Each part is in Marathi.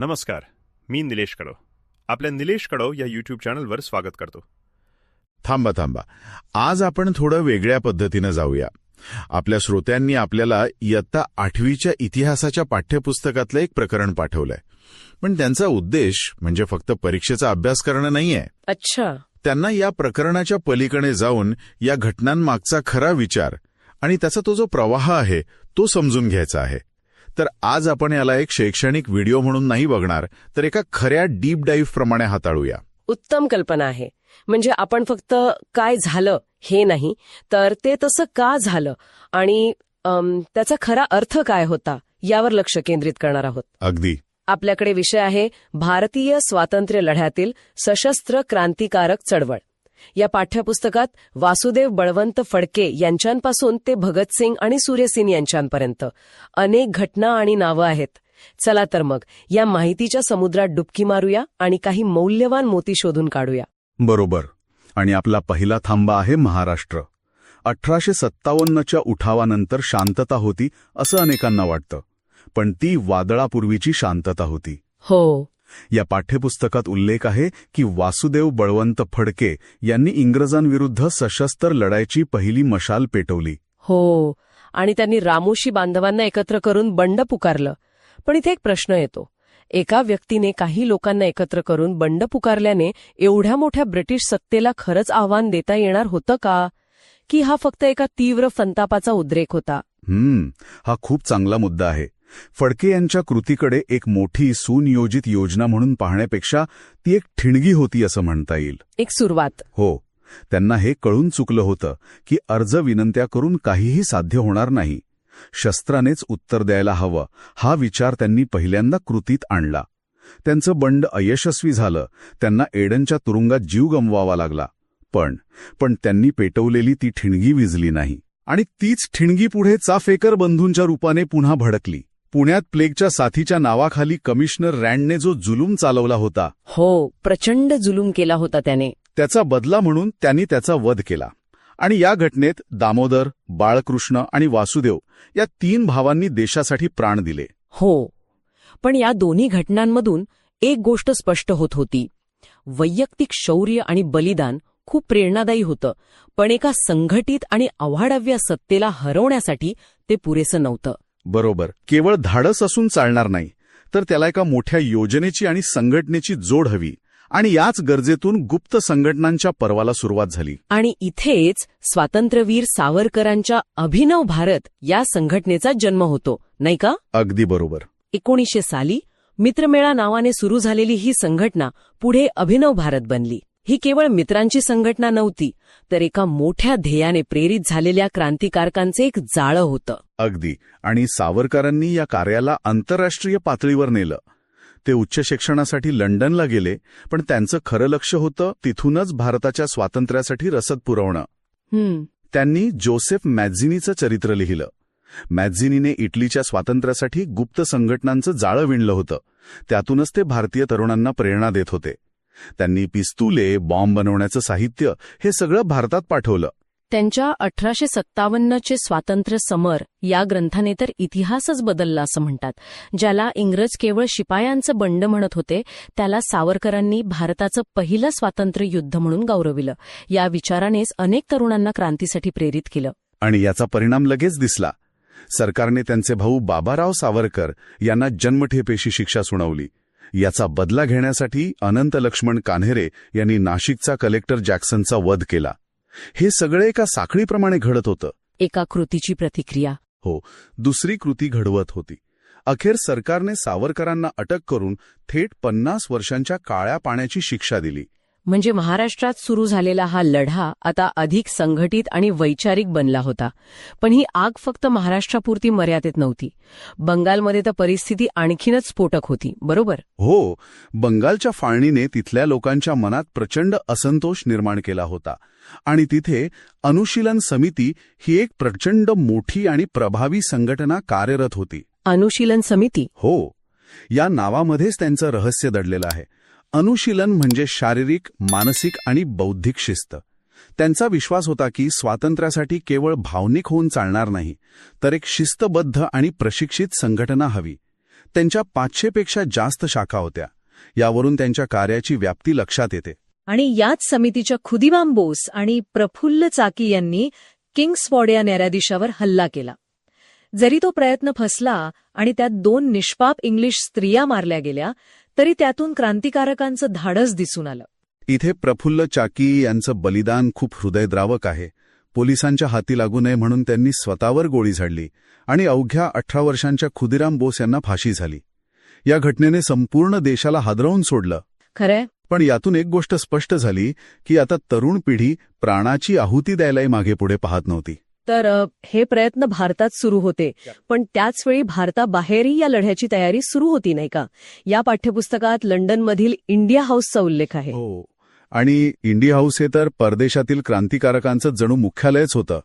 नमस्कार, मी निलेश कडो. आपल्या निलेश कडो या यूट्यूब चॅनलवर स्वागत करतो. थांबा. आज आपण थोडं वेगळ्या पद्धतीनं जाऊया. आपल्या श्रोत्यांनी आपल्याला इयत्ता 8वीच्या इतिहासाच्या पाठ्यपुस्तकातलं एक प्रकरण पाठवलंय. पण त्यांचा उद्देश म्हणजे फक्त परीक्षेचा अभ्यास करणं नाहीये. अच्छा. त्यांना या प्रकरणाच्या पलीकडे जाऊन या घटनांमागचा खरा विचार आणि त्याचा तो जो प्रवाह आहे तो समजून घ्यायचा आहे. तर आज आपण याला एक शैक्षणिक व्हिडिओ म्हणून नाही बघणार, तर एका खऱ्या डीप डाईव्ह प्रमाणे हाताळूया. उत्तम कल्पना आहे. म्हणजे आपण फक्त काय झालं हे नाही, तर ते तसं का झालं आणि त्याचा खरा अर्थ काय होता यावर लक्ष केंद्रित करणार आहोत. अगदी. आपल्याकडे विषय आहे भारतीय स्वातंत्र्य लढ्यातील सशस्त्र क्रांतिकारक चळवळ. या पाठ्यपुस्तकात वासुदेव बळवंत फडके यांच्यापासून ते भगतसिंग आणि सूर्यसेन यांच्यापर्यंत अनेक घटना आणि नावं आहेत. चला तर मग या माहितीच्या समुद्रात डुबकी मारूया आणि काही मौल्यवान मोती शोधून काढूया. बरोबर. आणि आपला पहिला थांबा आहे महाराष्ट्र. 1857च्या उठावानंतर शांतता होती असं अनेकांना वाटतं, पण ती वादळापूर्वीची शांतता होती. हो. या पाठ्यपुस्तकात उल्लेख आहे की वासुदेव बळवंत फडके यांनी इंग्रजांविरुद्ध सशस्त्र लढाईची पहिली मशाल पेटवली. हो, आणि त्यांनी रामोशी बांधवांना एकत्र करून बंड पुकारलं. पण इथे एक प्रश्न येतो. एका व्यक्तीने काही लोकांना एकत्र करून बंड पुकारल्याने एवढ्या मोठ्या ब्रिटिश सत्तेला खरंच आव्हान देता येणार होतं का, की हा फक्त एका तीव्र संतापाचा उद्रेक होता? हा खूप चांगला मुद्दा आहे. फडके यांच्या कृतीकडे एक मोठी सुनियोजित योजना म्हणून पाहण्यापेक्षा ती एक ठिणगी होती असं म्हणता येईल. एक सुरुवात. हो. त्यांना हे कळून चुकलं होतं की अर्ज विनंत्या करून काहीही साध्य होणार नाही. शस्त्रानेच उत्तर द्यायला हवं हा विचार त्यांनी पहिल्यांदा कृतीत आणला. त्यांचं बंड अयशस्वी झालं. त्यांना एडनच्या तुरुंगात जीव गमवावा लागला. पण त्यांनी पेटवलेली ती ठिणगी विझली नाही. आणि तीच ठिणगी पुढे चाफेकर बंधूंच्या रूपाने पुन्हा भडकली. पुण्यात प्लेगच्या साथीच्या नावाखाली कमिशनर रँडने जो जुलूम चालवला होता, हो, प्रचंड जुलूम केला होता त्याने. त्याचा बदला म्हणून त्यांनी त्याचा वध केला. आणि या घटनेत दामोदर, बाळकृष्ण आणि वासुदेव या 3 भावांनी देशासाठी प्राण दिले. हो, पण या दोन्ही घटनांमधून एक गोष्ट स्पष्ट होत होती. वैयक्तिक शौर्य आणि बलिदान खूप प्रेरणादायी होतं, पण एका संघटित आणि अवाढव्य सत्तेला हरवण्यासाठी ते पुरेसं नव्हतं. बरोबर. केवळ धाडस असून चालणार नाही, तर त्याला एका मोठ्या योजनेची आणि संघटनेची जोड हवी. आणि याच गरजेतून गुप्त संघटनांच्या पर्वाला सुरुवात झाली. आणि इथेच स्वातंत्र्यवीर सावरकरांच्या अभिनव भारत या संघटनेचा जन्म होतो, नाही का? अगदी बरोबर. 1900 साली मित्रमेळा नावाने सुरू झालेली ही संघटना पुढे अभिनव भारत बनली. ही केवळ मित्रांची संघटना नव्हती, तर एका मोठ्या ध्येयाने प्रेरित झालेल्या क्रांतिकारकांचे एक जाळं होतं. अगदी. आणि सावरकरांनी या कार्याला आंतरराष्ट्रीय पातळीवर नेलं. ते उच्च शिक्षणासाठी लंडनला गेले, पण त्यांचं खरं लक्ष होतं तिथूनच भारताच्या स्वातंत्र्यासाठी रसद पुरवणं. त्यांनी जोसेफ मॅझिनीचं चरित्र लिहिलं. मॅझिनीने इटलीच्या स्वातंत्र्यासाठी गुप्त संघटनांचं जाळं विणलं होतं. त्यातूनच ते भारतीय तरुणांना प्रेरणा देत होते. त्यांनी पिस्तुले, बॉम्ब बनवण्याचं साहित्य हे सगळं भारतात पाठवलं. त्यांच्या 1857चे स्वातंत्र्य समर या ग्रंथाने तर इतिहासच बदलला असं म्हणतात. ज्याला इंग्रज केवळ शिपायांचं बंड म्हणत होते, त्याला सावरकरांनी भारताचं पहिलं स्वातंत्र्य युद्ध म्हणून गौरविलं. या विचारानेच अनेक तरुणांना क्रांतीसाठी प्रेरित केलं. आणि याचा परिणाम लगेच दिसला. सरकारने त्यांचे भाऊ बाबाराव सावरकर यांना जन्मठेपेची शिक्षा सुनावली. याचा बदला घेण्यासाठी अनंत लक्ष्मण कान्हेरे यांनी नाशिकचा कलेक्टर जॅक्सनचा वध केला. हे सगळे एका साखळीप्रमाणे घडत होतं. एका कृतीची प्रतिक्रिया. हो, दुसरी कृती घडवत होती. अखेर सरकारने सावरकरांना अटक करून थेट 50 वर्षांच्या काळ्या पाण्याची शिक्षा दिली. म्हणजे महाराष्ट्रात सुरू झालेला हा लढा आता अधिक संघटित आणि वैचारिक बनला होता. पण ही आग फक्त महाराष्ट्रापुरती मर्यादित नव्हती. बंगालमध्ये तर परिस्थिती आणखीनच स्फोटक होती, बरोबर? हो, बंगालच्या फाळणीने तिथल्या लोकांच्या मनात प्रचंड असंतोष निर्माण केला होता. आणि तिथे अनुशीलन समिती ही एक प्रचंड मोठी आणि प्रभावी संघटना कार्यरत होती. अनुशीलन समिती? हो, या नावामध्येच त्यांचं रहस्य दडलेलं आहे. अनुशीलन म्हणजे शारीरिक, मानसिक आणि बौद्धिक शिस्त. त्यांचा विश्वास होता की स्वातंत्र्यासाठी केवळ भावनिक होऊन चालणार नाही, तर एक शिस्तबद्ध आणि प्रशिक्षित संघटना हवी. त्यांच्या 500पेक्षा जास्त शाखा होत्या. यावरून त्यांच्या कार्याची व्याप्ती लक्षात येते. आणि याच समितीच्या खुदिराम बोस आणि प्रफुल्ल चाकी यांनी किंग्सफोर्ड या न्यायाधीशावर हल्ला केला. जरी तो प्रयत्न फसला आणि त्यात 2 निष्पाप इंग्लिश स्त्रिया मारल्या गेल्या, तरी त्यातून क्रांतिकारकांचं धाडस दिसून आलं. इथे प्रफुल्ल चाकी यांचं बलिदान खूप हृदयद्रावक आहे. पोलिसांच्या हाती लागू नये म्हणून त्यांनी स्वतःवर गोळी झाडली आणि अवघ्या 18 वर्षांच्या खुदिराम बोस यांना फाशी झाली. या घटनेने संपूर्ण देशाला हादरवून सोडलं. खरंय. पण यातून एक गोष्ट स्पष्ट झाली की आता तरुण पिढी प्राणाची आहुती द्यायलाही मागे पुढे पाहत नव्हती. तर हे प्रयत्न भारतात सुरू होते, पण त्याचवेळी भारताबाहेरही या लढ्याची तयारी सुरू होती, नाही का? या पाठ्यपुस्तकात लंडनमधील इंडिया हाऊसचा उल्लेख आहे. हो, आणि इंडिया हाऊस हे तर परदेशातील क्रांतिकारकांचं जणू मुख्यालयच होतं.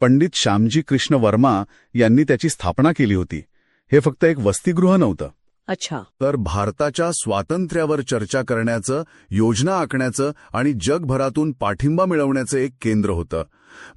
पंडित श्यामजी कृष्ण वर्मा यांनी त्याची स्थापना केली होती. हे फक्त एक वसतिगृह नव्हतं. अच्छा. तर भारताच्या स्वातंत्र्यावर चर्चा करण्याचं, योजना आखण्याचं आणि जगभरातून पाठिंबा मिळवण्याचं एक केंद्र होतं.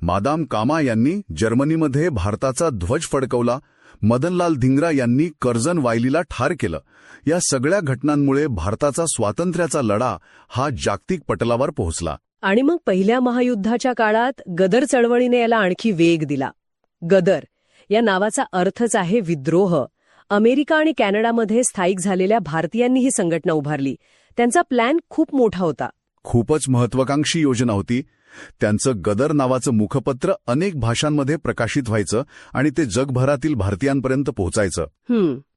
मादाम कामा यांनी जर्मनीमध्ये भारताचा ध्वज फडकवला. मदनलाल धिंगरा यांनी कर्झन वायलीला ठार केलं. या सगळ्या घटनांमुळे भारताचा स्वातंत्र्याचा लढा हा जागतिक पटलावर पोहोचला. आणि मग पहिल्या महायुद्धाच्या काळात गदर चळवळीने याला आणखी वेग दिला. गदर या नावाचा अर्थच आहे विद्रोह. अमेरिका आणि कॅनडामध्ये स्थायिक झालेल्या भारतीयांनी ही संघटना उभारली. त्यांचा प्लॅन खूप मोठा होता. खूपच महत्वाकांक्षी योजना होती. त्यांचं गदर नावाचं मुखपत्र अनेक भाषांमध्ये प्रकाशित व्हायचं आणि ते जगभरातील भारतीयांपर्यंत पोहोचायचं.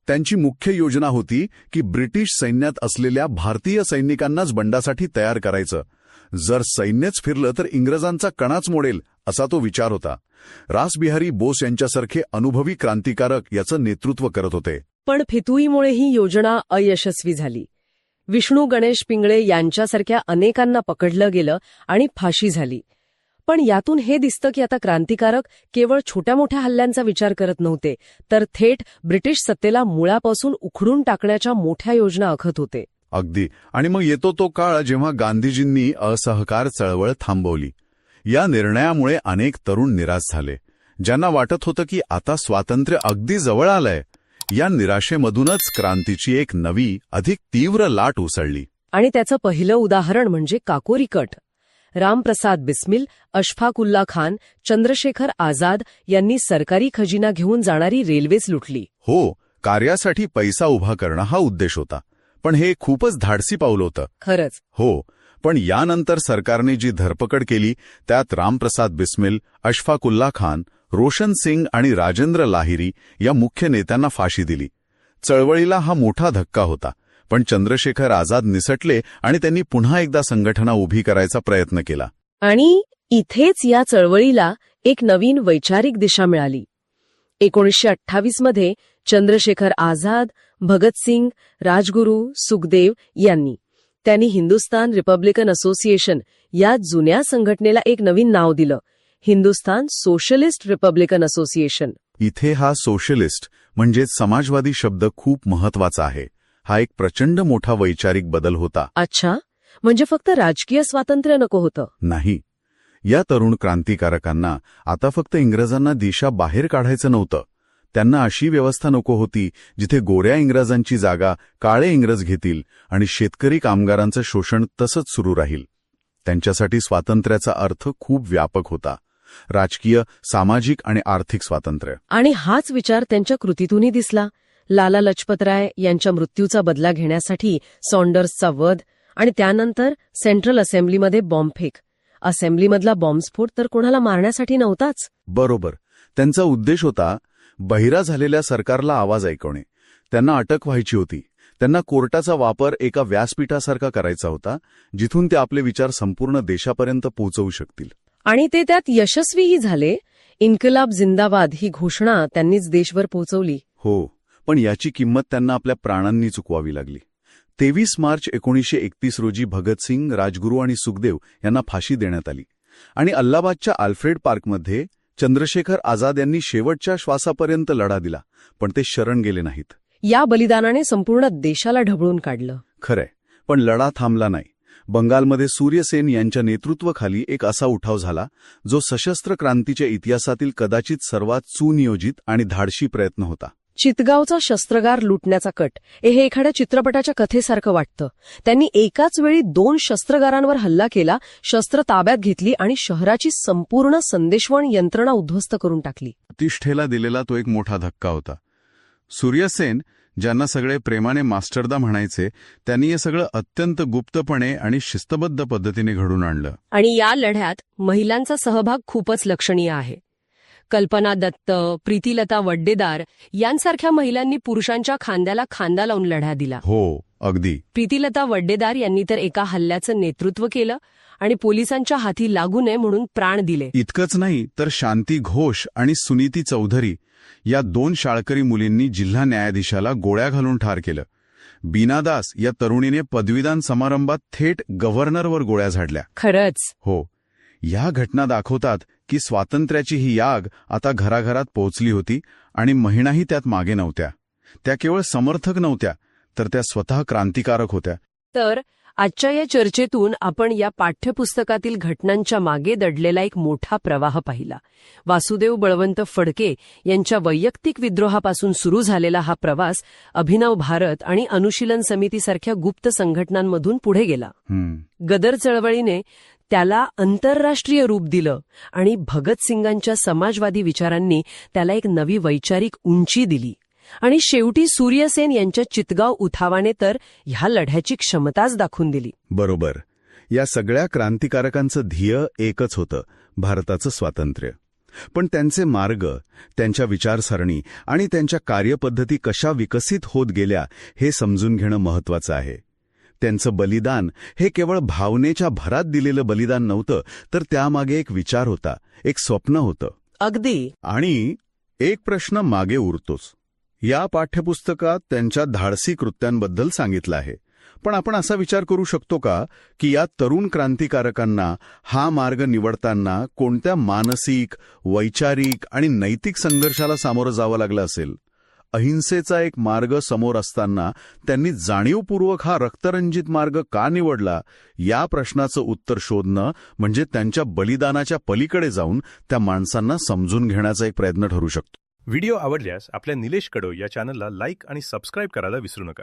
त्यांची मुख्य योजना होती की ब्रिटिश सैन्यात असलेल्या भारतीय सैनिकांनाच बंडासाठी तयार करायचं. जर सैन्यच फिरलं तर इंग्रजांचा कणाच मोडेल, असा तो विचार होता. रासबिहारी बोस यांच्यासारखे अनुभवी क्रांतिकारक याचं नेतृत्व करत होते. पण फितुईमुळे ही योजना अयशस्वी झाली. विष्णू गणेश पिंगळे यांच्यासारख्या अनेकांना पकडलं गेलं आणि फाशी झाली. पण यातून हे दिसतं की आता क्रांतिकारक केवळ छोट्या मोठ्या हल्ल्यांचा विचार करत नव्हते, तर थेट ब्रिटिश सत्तेला मुळापासून उखडून टाकण्याच्या मोठ्या योजना आखत होते. अगदी. आणि मग येतो तो काळ जेव्हा गांधीजींनी असहकार चळवळ थांबवली. या निर्णयामुळे अनेक तरुण निराश झाले. ज्यांना वाटत होतं की आता स्वातंत्र्य अगदी जवळ आलंय. या निराशेमधूनच क्रांतीची एक नवी, अधिक तीव्र लाट उसळली. आणि त्याचं पहिलं उदाहरण म्हणजे काकोरी कट. रामप्रसाद बिस्मिल, अशफाकुल्ला खान, चंद्रशेखर आझाद यांनी सरकारी खजिना घेऊन जाणारी रेल्वेच लुटली. हो, कार्यासाठी पैसा उभा करणं हा उद्देश होता. पण हे खूपच धाडसी पाऊल होतं. खरंच. हो, पण यानंतर सरकारने जी धरपकड केली त्यात रामप्रसाद बिस्मिल, अशफाकुल्ला खान, रोशन सिंग आणि राजेंद्र लाहिरी या मुख्य नेत्यांना फाशी दिली. चळवळीला हा मोठा धक्का होता. पण चंद्रशेखर आझाद निसटले आणि त्यांनी पुन्हा एकदा संघटना उभी करायचा प्रयत्न केला. आणि इथेच या चळवळीला एक नवीन वैचारिक दिशा मिळाली. 1928 मध्ये चंद्रशेखर आझाद, भगतसिंग, राजगुरू, सुखदेव यांनी त्यांनी हिंदुस्तान रिपब्लिकन असोसिएशन या जुन्या संघटनेला एक नवीन नाव दिलं, हिंदुस्तान सोशलिस्ट रिपब्लिकन असोसिएशन. इथे हा सोशलिस्ट म्हणजे समाजवादी शब्द खूप महत्वाचा आहे. हा एक प्रचंड मोठा वैचारिक बदल होता. अच्छा, म्हणजे फक्त राजकीय स्वातंत्र्य नको होतं? नाही. या तरुण क्रांतिकारकांना आता फक्त इंग्रजांना दिशा बाहेर काढायचं नव्हतं. त्यांना अशी व्यवस्था नको होती जिथे गोऱ्या इंग्रजांची जागा काळे इंग्रज घेतील आणि शेतकरी कामगारांचं शोषण तसंच सुरू राहील. त्यांच्यासाठी स्वातंत्र्याचा अर्थ खूप व्यापक होता. राजकीय, सामाजिक आणि आर्थिक स्वातंत्र्य. आणि हाच विचार त्यांच्या कृतीतूनही दिसला. लाला लजपतराय यांच्या मृत्यूचा बदला घेण्यासाठी सॉन्डर्सचा वध आणि त्यानंतर सेंट्रल असेंब्लीमध्ये बॉम्बफेक. असेंब्लीमधला बॉम्बस्फोट तर कोणाला मारण्यासाठी नव्हताच. बरोबर. त्यांचा उद्देश होता बहिरा झालेल्या सरकारला आवाज ऐकवणे. त्यांना अटक व्हायची होती. त्यांना कोर्टाचा वापर एका व्यासपीठासारखा करायचा होता, जिथून ते आपले विचार संपूर्ण देशापर्यंत पोहोचवू शकतील. आणि ते त्यात यशस्वीही झाले. इन्कलाब जिंदाबाद ही घोषणा त्यांनीच देशभर पोहोचवली. हो, पण याची किंमत त्यांना आपल्या प्राणांनी चुकवावी लागली. 23 मार्च 1931 रोजी भगतसिंग, राजगुरू आणि सुखदेव यांना फाशी देण्यात आली. आणि अल्हाबादच्या आल्फ्रेड पार्कमध्ये चंद्रशेखर आझाद यांनी शेवटच्या श्वासापर्यंत लढा दिला, पण ते शरण गेले नाहीत. या बलिदानाने संपूर्ण देशाला ढवळून काढलं. खरंय, पण लढा थांबला नाही. बंगालमध्ये सूर्यसेन यांच्या नेतृत्वाखाली एक असा उठाव झाला जो सशस्त्र क्रांतीच्या इतिहासातील कदाचित सर्वात सुनियोजित आणि धाडसी प्रयत्न होता. चितगावचा शस्त्रगार लुटण्याचा कट हे एखाद्या चित्रपटाच्या कथेसारखं वाटतं. त्यांनी एकाच वेळी 2 शस्त्रगारांवर हल्ला केला, शस्त्र ताब्यात घेतली आणि शहराची संपूर्ण संदेशवहन यंत्रणा उद्ध्वस्त करून टाकली. प्रतिष्ठेला दिलेला तो एक मोठा धक्का होता. सूर्यसेन, ज्यांना सगळे प्रेमाने मास्टरदा म्हणायचे, त्यांनी हे सगळं अत्यंत गुप्तपणे आणि शिस्तबद्ध पद्धतीने घडून आणलं. आणि या लढ्यात महिलांचा सहभाग खूपच लक्षणीय आहे. कल्पना दत्त, प्रीतिलता वड्डेदार यांसारख्या महिलांनी पुरुषांच्या खांद्याला खांदा लावून लढा दिला. हो, अगदी. प्रीतिलता वड्डेदार यांनी तर एका हल्ल्याचं नेतृत्व केलं आणि पोलिसांच्या हाती लागू नये म्हणून प्राण दिले. इतकंच नाही तर शांती घोष आणि सुनीती चौधरी या 2 शाळकरी मुलींनी जिल्हा न्यायाधीशाला गोळ्या घालून ठार केलं. बीना दास या तरुणीने पदवीदान समारंभात थेट गव्हर्नरवर गोळ्या झाडल्या. खरंच. हो, या घटना दाखवतात की स्वातंत्र्याची ही याग आता घराघरात पोहोचली होती आणि महिलाही त्यात मागे नव्हत्या. त्या केवळ समर्थक नव्हत्या, तर त्या स्वतः क्रांतिकारक होत्या. तर आजच्या या चर्चेतून आपण या पाठ्यपुस्तकातील घटनांच्या मागे दडलेला एक मोठा प्रवाह पाहिला. वासुदेव बळवंत फडके यांच्या वैयक्तिक विद्रोहापासून सुरू झालेला हा प्रवास अभिनव भारत आणि अनुशीलन समितीसारख्या गुप्त संघटनांमधून पुढे गेला. गदर चळवळीने त्याला आंतरराष्ट्रीय रूप दिलं आणि भगतसिंगांच्या समाजवादी विचारांनी त्याला एक नवी वैचारिक उंची दिली. आणि शेवटी सूर्यसेन यांच्या चितगाव उठावाने तर ह्या लढ्याची क्षमताच दाखवून दिली. बरोबर. या सगळ्या क्रांतिकारकांचं ध्येय एकच होतं, भारताचं स्वातंत्र्य. पण त्यांचे मार्ग, त्यांच्या विचारसरणी आणि त्यांच्या कार्यपद्धती कशा विकसित होत गेल्या हे समजून घेणं महत्वाचं आहे. त्यांचं बलिदान हे केवळ भावनेच्या भरात दिलेलं बलिदान नव्हतं, तर त्यामागे एक विचार होता, एक स्वप्न होतं. अगदी. आणि एक प्रश्न मागे उरतोच. या पाठ्यपुस्तकात त्यांच्या धाडसी कृत्यांबद्दल सांगितलं आहे, पण आपण असा विचार करू शकतो का की या तरुण क्रांतिकारकांना हा मार्ग निवडताना कोणत्या मानसिक, वैचारिक आणि नैतिक संघर्षाला सामोरं जावं लागलं असेल? अहिंसेचा एक मार्ग समोर असताना त्यांनी जाणीवपूर्वक हा रक्तरंजित मार्ग का निवडला, या प्रश्नाचं उत्तर शोधणं म्हणजे त्यांच्या बलिदानाच्या पलीकडे जाऊन त्या माणसांना समजून घेण्याचा एक प्रयत्न ठरू शकतो. व्हिडिओ आवडल्यास आपल्या निलेश कडो या चॅनलला लाईक आणि सबस्क्राईब करायला विसरू नका.